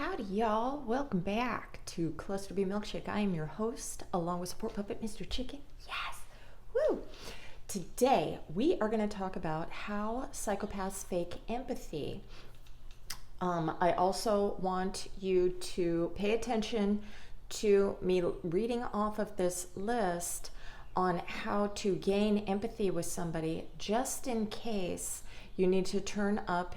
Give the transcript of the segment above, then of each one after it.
Howdy, y'all. Welcome back to Clusterbmilkshake. I am your host, along with support puppet, Mr. Chicken. Yes. Woo. Today, we are going to talk about how psychopaths fake empathy. I also want you to pay attention to me reading off of this list on how to gain empathy with somebody, just in case you need to tune up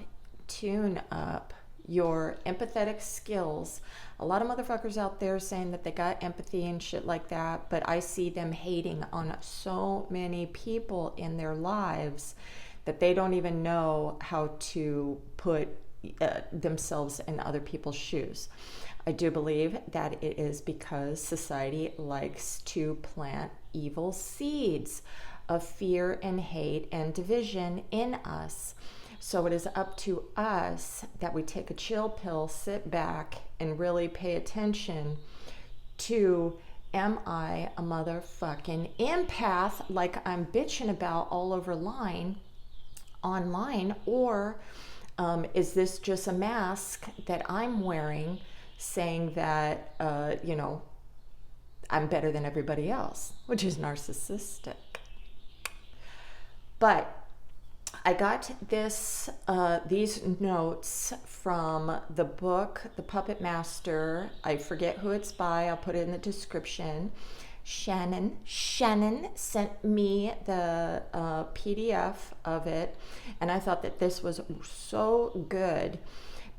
your empathetic skills. A lot of motherfuckers out there saying that they got empathy and shit like that, but I see them hating on so many people in their lives that they don't even know how to put themselves in other people's shoes. I do believe that it is because society likes to plant evil seeds of fear and hate and division in us. So it is up to us that we take a chill pill, sit back, and really pay attention to, am I a motherfucking empath like I'm bitching about all over online, or is this just a mask that I'm wearing saying that, I'm better than everybody else, which is narcissistic. But I got these notes from the book, The Puppet Master. I forget who it's by. I'll put it in the description. Shannon sent me the PDF of it, and I thought that this was so good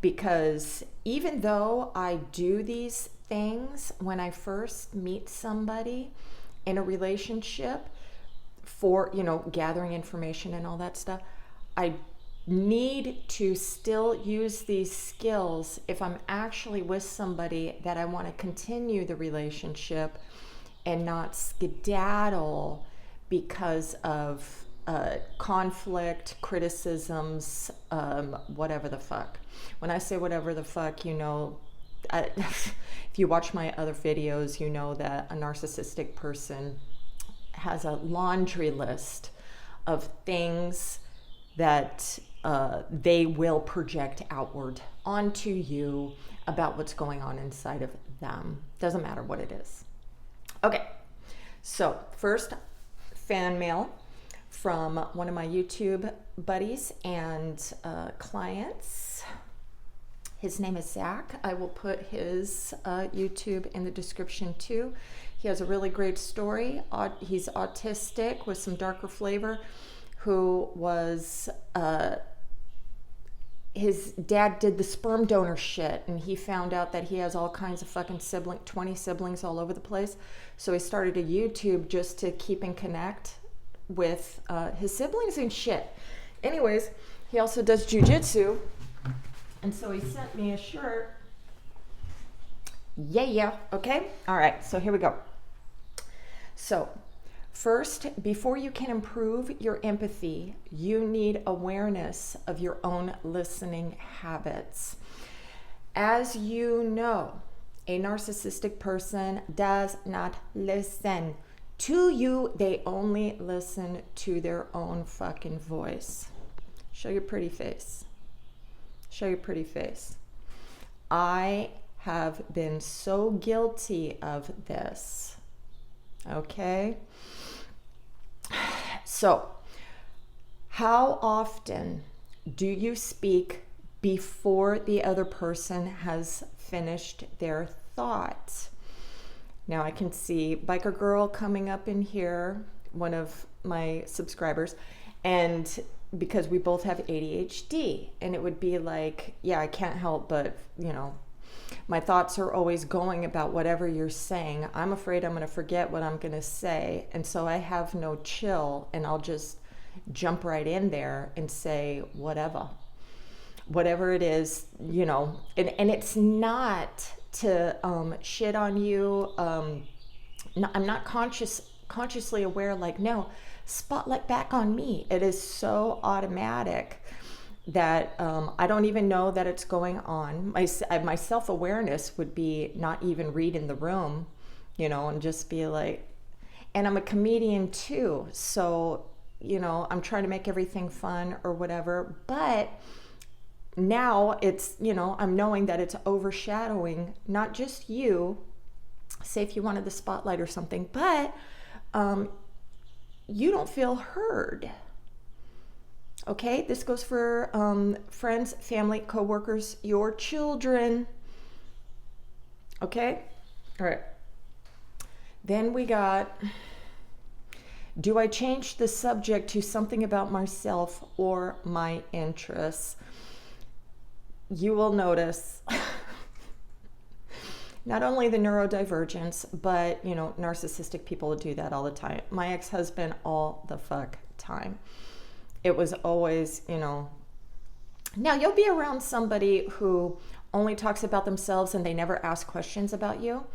because even though I do these things when I first meet somebody in a relationship for, gathering information and all that stuff, I need to still use these skills if I'm actually with somebody that I want to continue the relationship and not skedaddle because of conflict, criticisms, whatever the fuck. When I say whatever the fuck, if you watch my other videos, you know that a narcissistic person has a laundry list of things that they will project outward onto you about what's going on inside of them. Doesn't matter what it is. Okay, so first fan mail from one of my YouTube buddies and clients. His name is Zach. I will put his YouTube in the description too. He has a really great story. He's autistic with some darker flavor, who was, his dad did the sperm donor shit, and he found out that he has all kinds of fucking 20 siblings all over the place. So he started a YouTube just to keep and connect with his siblings and shit. Anyways, he also does jujitsu, and so he sent me a shirt. Yeah, okay? All right, so here we go. So, first, before you can improve your empathy, you need awareness of your own listening habits. As you know, a narcissistic person does not listen to you. They only listen to their own fucking voice. Show your pretty face. Show your pretty face. I have been so guilty of this. Okay? So, how often do you speak before the other person has finished their thought? Now I can see Biker Girl coming up in here, one of my subscribers, and because we both have ADHD, and it would be like, yeah, I can't help but, my thoughts are always going about whatever you're saying. I'm afraid I'm going to forget what I'm going to say. And so I have no chill, and I'll just jump right in there and say whatever it is, and it's not to shit on you. I'm not consciously aware, like, no, spotlight back on me. It is so automatic that I don't even know that it's going on. My self-awareness would be not even read in the room, and just be like, and I'm a comedian too, so I'm trying to make everything fun or whatever, but now it's, I'm knowing that it's overshadowing not just you, say if you wanted the spotlight or something, but you don't feel heard. Okay, this goes for friends, family, coworkers, your children. Okay, all right. Then we got, do I change the subject to something about myself or my interests? You will notice not only the neurodivergence, but, narcissistic people do that all the time. My ex-husband, all the fuck time. It was always, now you'll be around somebody who only talks about themselves and they never ask questions about you.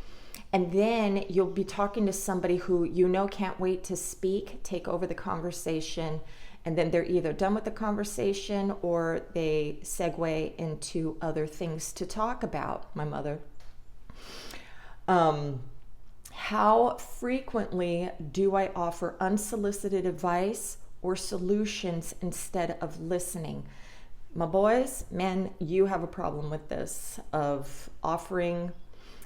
And then you'll be talking to somebody who can't wait to speak, take over the conversation, and then they're either done with the conversation or they segue into other things to talk about. My mother. How frequently do I offer unsolicited advice or solutions instead of listening? My boys, men, you have a problem with this, of offering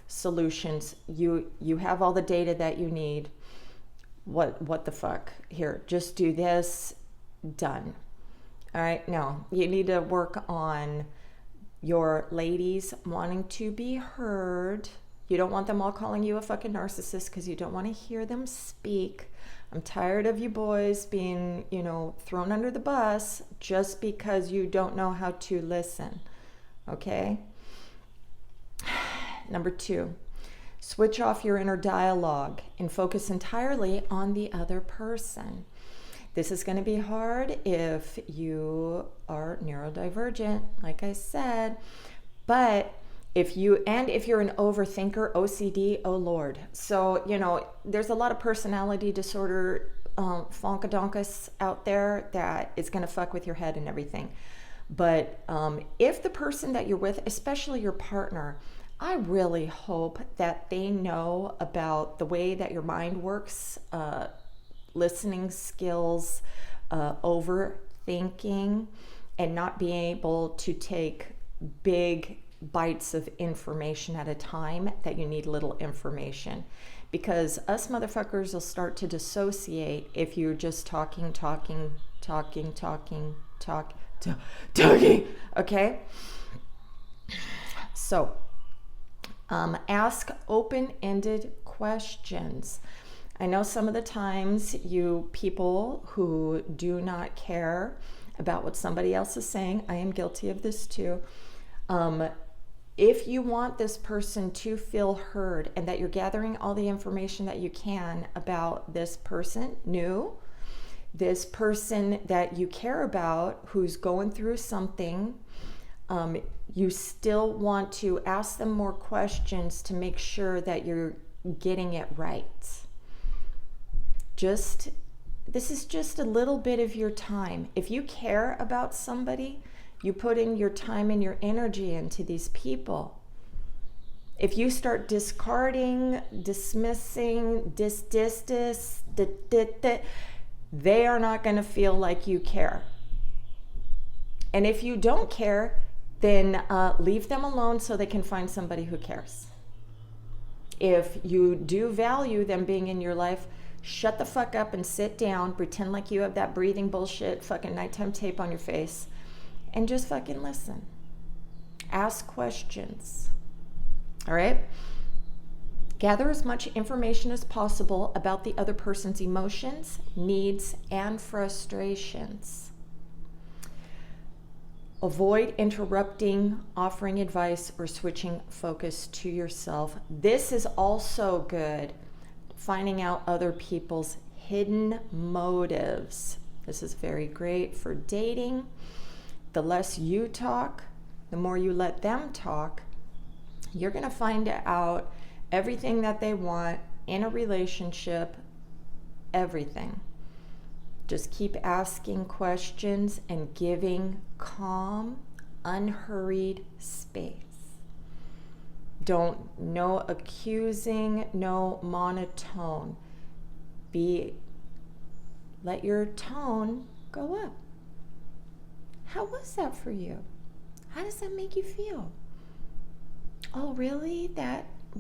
solutions. You have all the data that you need. What the fuck? Here, just do this, done. All right, no, you need to work on your ladies wanting to be heard. You don't want them all calling you a fucking narcissist because you don't want to hear them speak. I'm tired of you boys being, thrown under the bus just because you don't know how to listen. Okay? Number 2, switch off your inner dialogue and focus entirely on the other person. This is going to be hard if you are neurodivergent, like I said, but if you're an overthinker, OCD, oh Lord. So, there's a lot of personality disorder fonkadonkus out there that is going to fuck with your head and everything. But if the person that you're with, especially your partner, I really hope that they know about the way that your mind works, listening skills, overthinking, and not being able to take big bites of information at a time, that you need little information. Because us motherfuckers will start to dissociate if you're just talking, okay? So, ask open-ended questions. I know some of the times you people who do not care about what somebody else is saying, I am guilty of this too. If you want this person to feel heard and that you're gathering all the information that you can about this person, this person that you care about who's going through something, you still want to ask them more questions to make sure that you're getting it right. This is just a little bit of your time. If you care about somebody, you put in your time and your energy into these people. If you start discarding, dismissing, they are not going to feel like you care. And if you don't care, then leave them alone so they can find somebody who cares. If you do value them being in your life, shut the fuck up and sit down, pretend like you have that breathing bullshit fucking nighttime tape on your face, and just fucking listen. Ask questions. All right? Gather as much information as possible about the other person's emotions, needs, and frustrations. Avoid interrupting, offering advice, or switching focus to yourself. This is also good. Finding out other people's hidden motives. This is very great for dating. The less you talk, the more you let them talk, you're going to find out everything that they want in a relationship, everything. Just keep asking questions and giving calm, unhurried space. No accusing, no monotone. Let your tone go up. How was that for you? How does that make you feel? Oh, really?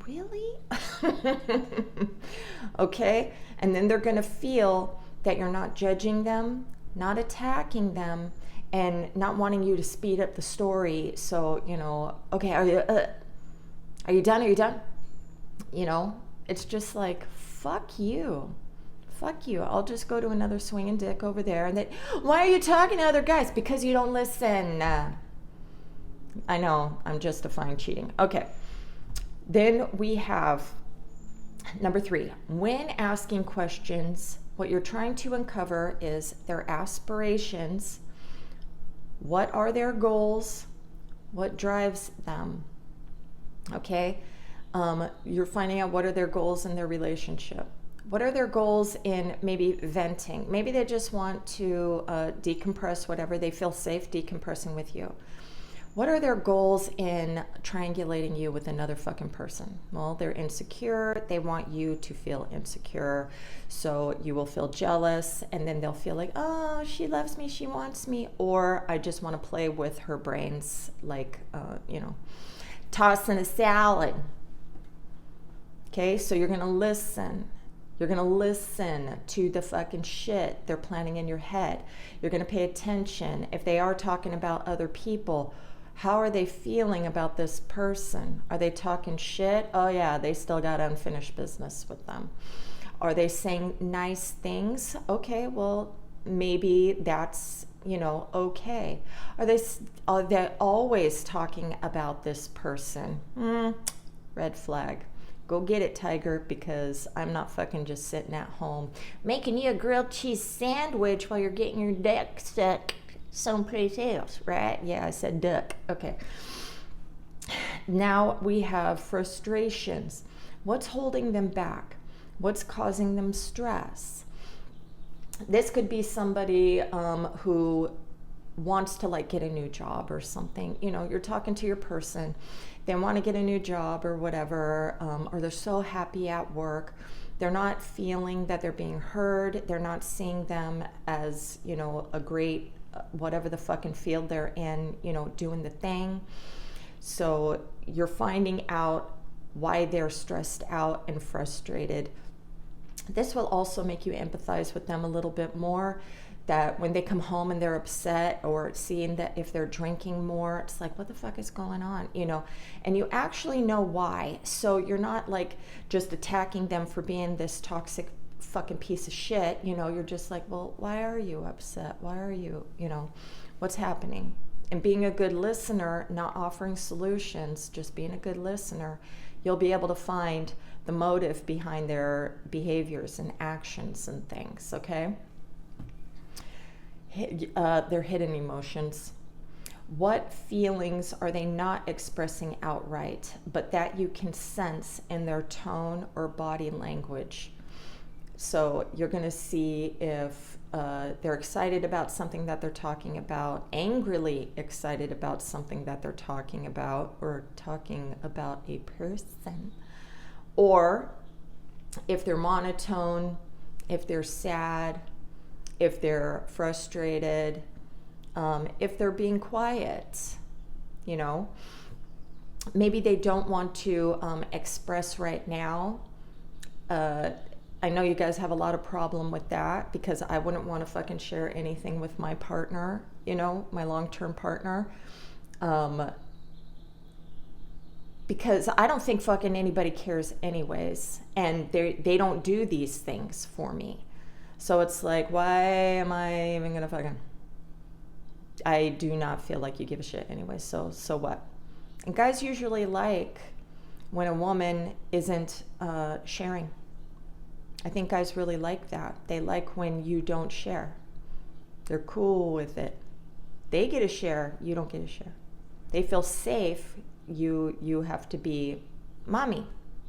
Really? Okay? And then they're going to feel that you're not judging them, not attacking them, and not wanting you to speed up the story. So, okay, are you done? Are you done? It's just like, fuck you. Fuck you. I'll just go to another swinging dick over there. And then, why are you talking to other guys? Because you don't listen. I know, I'm justifying cheating. Okay. Then we have number 3. When asking questions, what you're trying to uncover is their aspirations. What are their goals? What drives them? Okay? You're finding out what are their goals in their relationship. What are their goals in maybe venting? Maybe they just want to decompress, whatever. They feel safe decompressing with you. What are their goals in triangulating you with another fucking person? Well, they're insecure. They want you to feel insecure. So you will feel jealous, and then they'll feel like, oh, she loves me, she wants me. Or I just want to play with her brains, like, tossing a salad. Okay, so you're going to listen. You're going to listen to the fucking shit they're planning in your head. You're going to pay attention. If they are talking about other people, how are they feeling about this person? Are they talking shit? Oh yeah, they still got unfinished business with them. Are they saying nice things? Okay, well, maybe that's, okay. Are they always talking about this person? Red flag. Go get it, tiger, because I'm not fucking just sitting at home making you a grilled cheese sandwich while you're getting your dick stuck someplace else, right? Yeah, I said duck. Okay. Now we have frustrations. What's holding them back? What's causing them stress? This could be somebody who wants to get a new job or something. You're talking to your person. They want to get a new job or whatever, or they're so happy at work. They're not feeling that they're being heard. They're not seeing them as, a great whatever the fucking field they're in, doing the thing. So you're finding out why they're stressed out and frustrated. This will also make you empathize with them a little bit more, that when they come home and they're upset, or seeing that if they're drinking more, it's like, what the fuck is going on? And you actually know why. So you're not just attacking them for being this toxic fucking piece of shit. You're just like, well, why are you upset? Why are you, what's happening? And being a good listener, not offering solutions, just being a good listener, you'll be able to find the motive behind their behaviors and actions and things, okay? Their hidden emotions. What feelings are they not expressing outright, but that you can sense in their tone or body language? So you're going to see if they're excited about something that they're talking about, angrily excited about something that they're talking about, or talking about a person, or if they're monotone, if they're sad, if they're frustrated, if they're being quiet, maybe they don't want to express right now. I know you guys have a lot of problem with that, because I wouldn't want to fucking share anything with my partner, my long-term partner. Because I don't think fucking anybody cares anyways. And they don't do these things for me. So it's like, why am I even gonna fucking... I do not feel like you give a shit anyway, so what? And guys usually like when a woman isn't sharing. I think guys really like that. They like when you don't share. They're cool with it. They get a share, you don't get a share. They feel safe, you have to be mommy,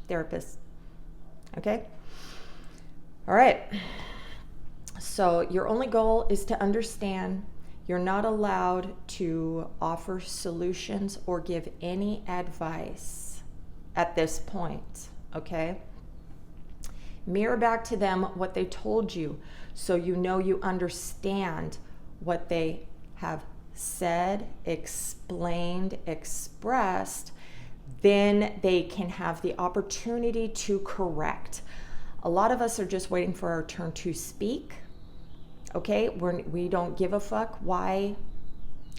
therapist. Okay? All right. So your only goal is to understand. You're not allowed to offer solutions or give any advice at this point, okay? Mirror back to them what they told you, so you know you understand what they have said, explained, expressed, then they can have the opportunity to correct. A lot of us are just waiting for our turn to speak. Okay, we don't give a fuck why,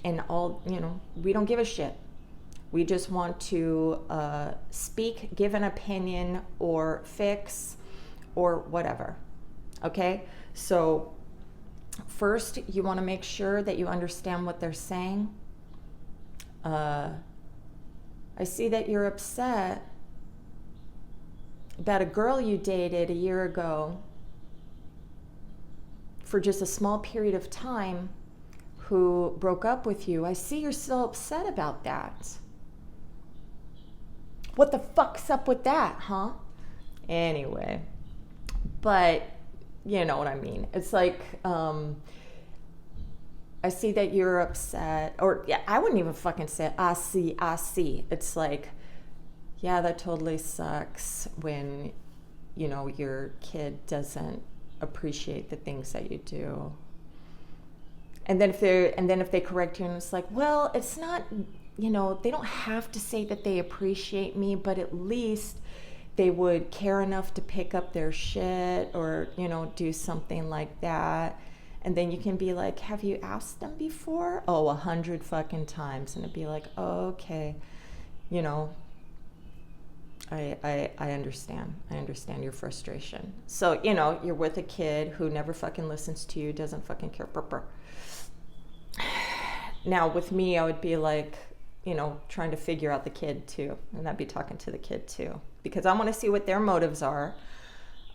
and all, we don't give a shit. We just want to speak, give an opinion, or fix, or whatever. Okay, so first you want to make sure that you understand what they're saying. I see that you're upset about a girl you dated a year ago for just a small period of time who broke up with you. I see you're still upset about that. What the fuck's up with that, huh? Anyway, but you know what I mean. It's like, I see that you're upset, or yeah, I wouldn't even fucking say, I see. It's like, yeah, that totally sucks when, your kid doesn't appreciate the things that you do. And then if they correct you, and it's like, well, it's not, they don't have to say that they appreciate me, but at least they would care enough to pick up their shit or, do something like that. And then you can be like, have you asked them before? Oh, 100 fucking times. And it'd be like, oh, okay, I understand. I understand your frustration. So, you're with a kid who never fucking listens to you, doesn't fucking care. Now, with me, I would be like, trying to figure out the kid too. And I'd be talking to the kid too. Because I want to see what their motives are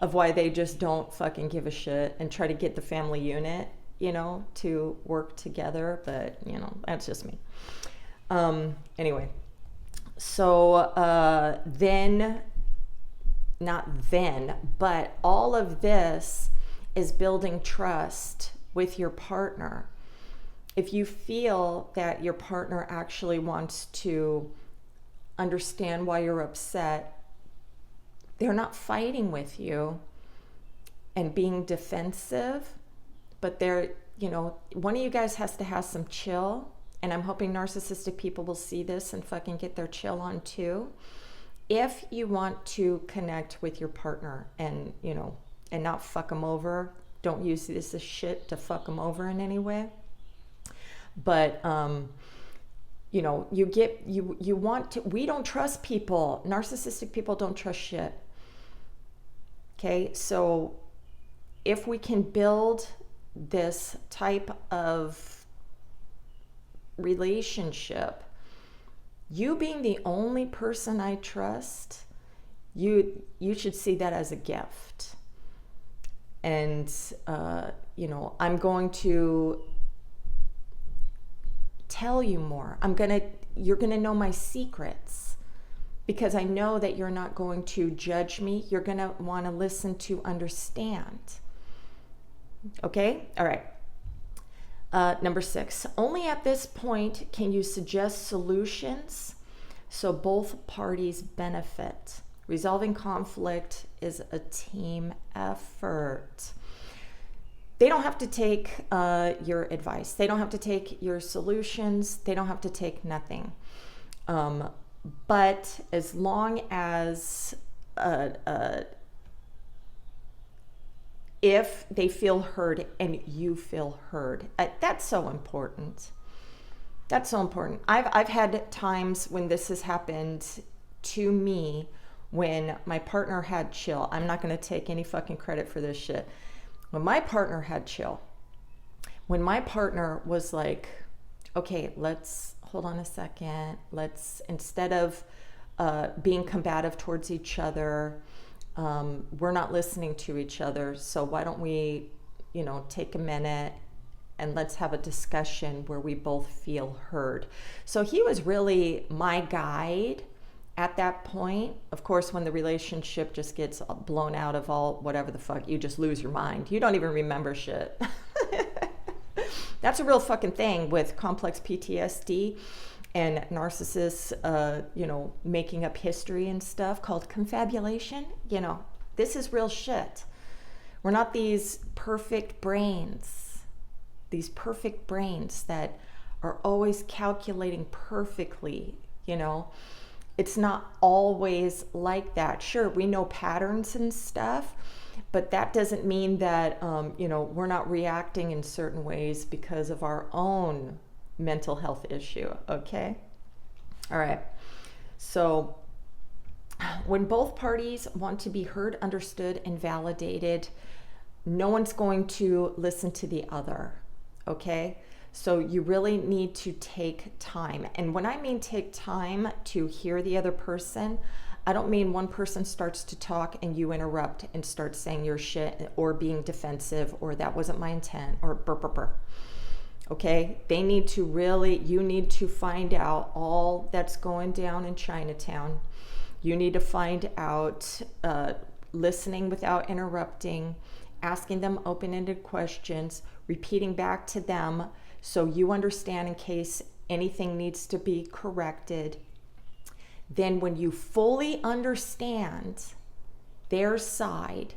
of why they just don't fucking give a shit and try to get the family unit, to work together. But, that's just me. Anyway. So but all of this is building trust with your partner. If you feel that your partner actually wants to understand why you're upset, they're not fighting with you and being defensive, but they're, one of you guys has to have some chill. And I'm hoping narcissistic people will see this and fucking get their chill on too. If you want to connect with your partner and, and not fuck them over, don't use this as shit to fuck them over in any way. But, we don't trust people. Narcissistic people don't trust shit. Okay. So if we can build this type of relationship, you being the only person I trust, you should see that as a gift. And I'm going to tell you more. You're gonna know my secrets, because I know that you're not going to judge me. You're gonna want to listen to understand. Okay? All right. Number 6, only at this point can you suggest solutions so both parties benefit. Resolving conflict is a team effort. They don't have to take your advice. They don't have to take your solutions. They don't have to take nothing. But as long as if they feel heard and you feel heard, that's so important. That's so important. I've had times when this has happened to me when my partner had chill. I'm not going to take any fucking credit for this shit. When my partner had chill, when my partner was like, okay, let's hold on a second. Let's, instead of being combative towards each other, we're not listening to each other. So why don't we, take a minute and let's have a discussion where we both feel heard. So he was really my guide at that point. Of course, when the relationship just gets blown out of all whatever the fuck, you just lose your mind. You don't even remember shit. That's a real fucking thing with complex PTSD and narcissists, making up history and stuff called confabulation. This is real shit. We're not these perfect brains that are always calculating perfectly, you know. It's not always like that. Sure, we know patterns and stuff, but that doesn't mean that, you know, we're not reacting in certain ways because of our own mental health issue, okay? All right. So when both parties want to be heard, understood, and validated, no one's going to listen to the other, okay? So you really need to take time. And when I mean take time to hear the other person, I don't mean one person starts to talk and you interrupt and start saying your shit or being defensive or that wasn't my intent or burr, burr, burr. Okay? They need to really, you need to find out all that's going down in Chinatown. You need to find out, listening without interrupting, asking them open-ended questions, repeating back to them so you understand in case anything needs to be corrected. Then when you fully understand their side,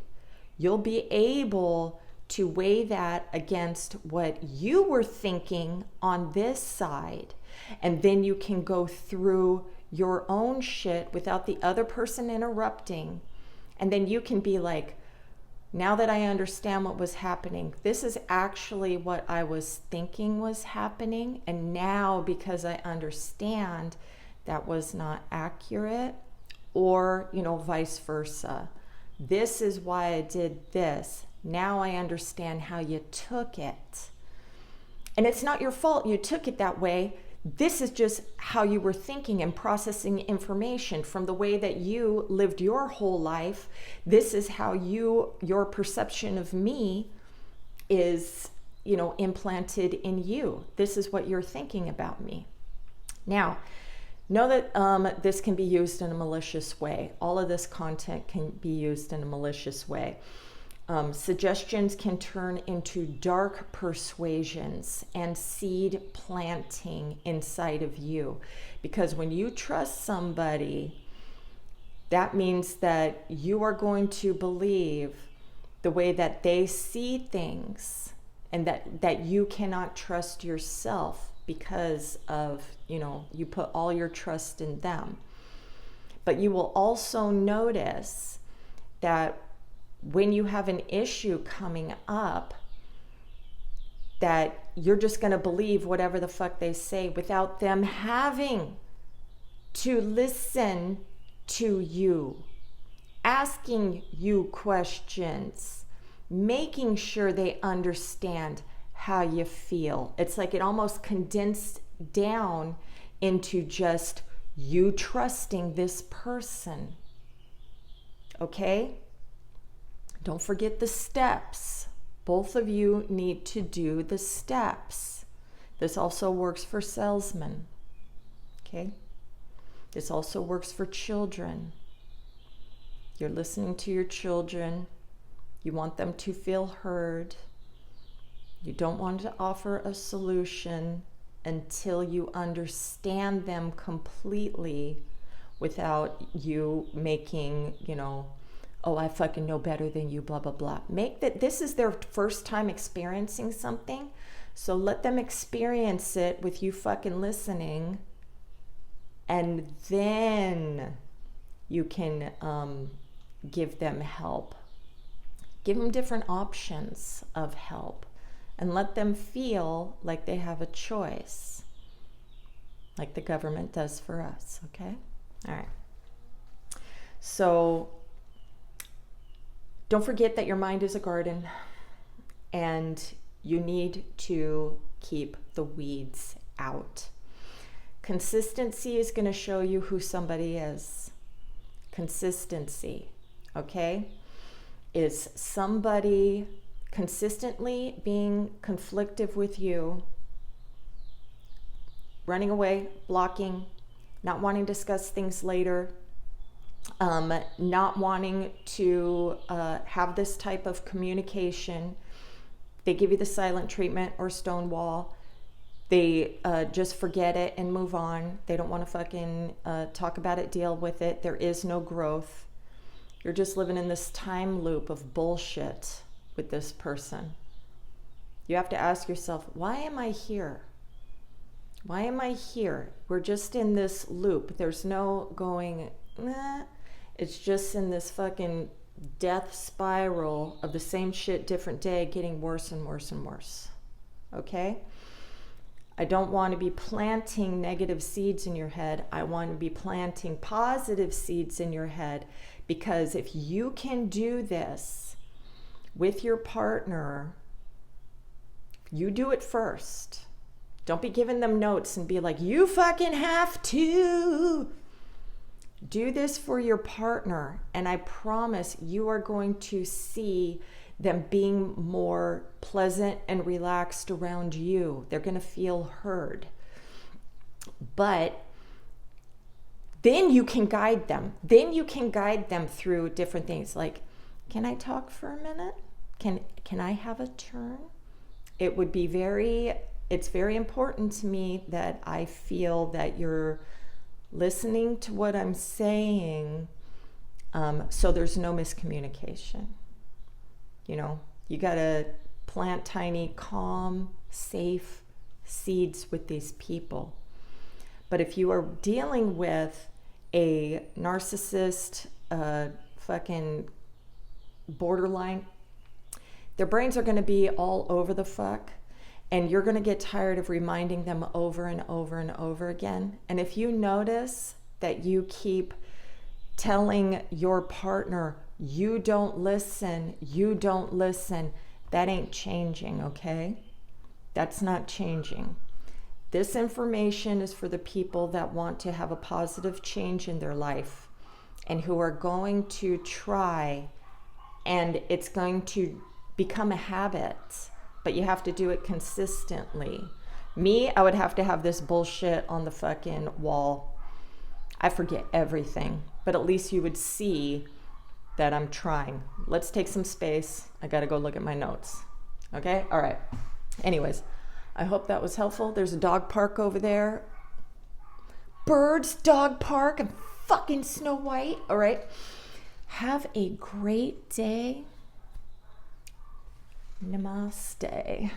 you'll be able to weigh that against what you were thinking on this side. And then you can go through your own shit without the other person interrupting. And then you can be like, now that I understand what was happening, this is actually what I was thinking was happening. And now because I understand that was not accurate, or, you know, vice versa. This is why I did this. Now I understand how you took it. And it's not your fault you took it that way. This is just how you were thinking and processing information from the way that you lived your whole life. This is how your perception of me is, you know, implanted in you. This is what you're thinking about me. Now, know that this can be used in a malicious way. All of this content can be used in a malicious way. Suggestions can turn into dark persuasions and seed planting inside of you. Because when you trust somebody, that means that you are going to believe the way that they see things, and that you cannot trust yourself because of, you know, you put all your trust in them. But you will also notice that when you have an issue coming up, that you're just going to believe whatever the fuck they say without them having to listen to you, asking you questions, making sure they understand how you feel. It's like it almost condensed down into just you trusting this person. Okay? Don't forget the steps. Both of you need to do the steps. This also works for salesmen. Okay? This also works for children. You're listening to your children. You want them to feel heard. You don't want to offer a solution until you understand them completely without you making, you know, oh, I fucking know better than you, blah, blah, blah. Make that this is their first time experiencing something. So let them experience it with you fucking listening. And then you can give them help. Give them different options of help. And let them feel like they have a choice. Like the government does for us, okay? All right. So don't forget that your mind is a garden and you need to keep the weeds out. Consistency is going to show you who somebody is. Consistency, okay? Is somebody consistently being conflictive with you, running away, blocking, not wanting to discuss things later, not wanting to have this type of communication. They give you the silent treatment or stonewall. They just forget it and move on. They don't want to fucking talk about it, deal with it. There is no growth. You're just living in this time loop of bullshit with this person. You have to ask yourself, why am I here? Why am I here? We're just in this loop. There's no going, It's just in this fucking death spiral of the same shit, different day, getting worse and worse and worse. Okay? I don't want to be planting negative seeds in your head. I want to be planting positive seeds in your head, because if you can do this with your partner, you do it first. Don't be giving them notes and be like, you fucking have to. Do this for your partner, and I promise you are going to see them being more pleasant and relaxed around you. They're going to feel heard. But then you can guide them. Then you can guide them through different things like, can I talk for a minute? Can I have a turn? It's very important to me that I feel that you're listening to what I'm saying, so there's no miscommunication. You know, you got to plant tiny, calm, safe seeds with these people. But if you are dealing with a narcissist, fucking borderline, their brains are going to be all over the fuck. And you're going to get tired of reminding them over and over and over again. And if you notice that you keep telling your partner, you don't listen, that ain't changing, okay? That's not changing. This information is for the people that want to have a positive change in their life and who are going to try, and it's going to become a habit. But you have to do it consistently. Me, I would have to have this bullshit on the fucking wall. I forget everything, but at least you would see that I'm trying. Let's take some space. I gotta go look at my notes. Okay? All right. Anyways, I hope that was helpful. There's a dog park over there. Birds, dog park, and fucking Snow White. All right. Have a great day. Namaste.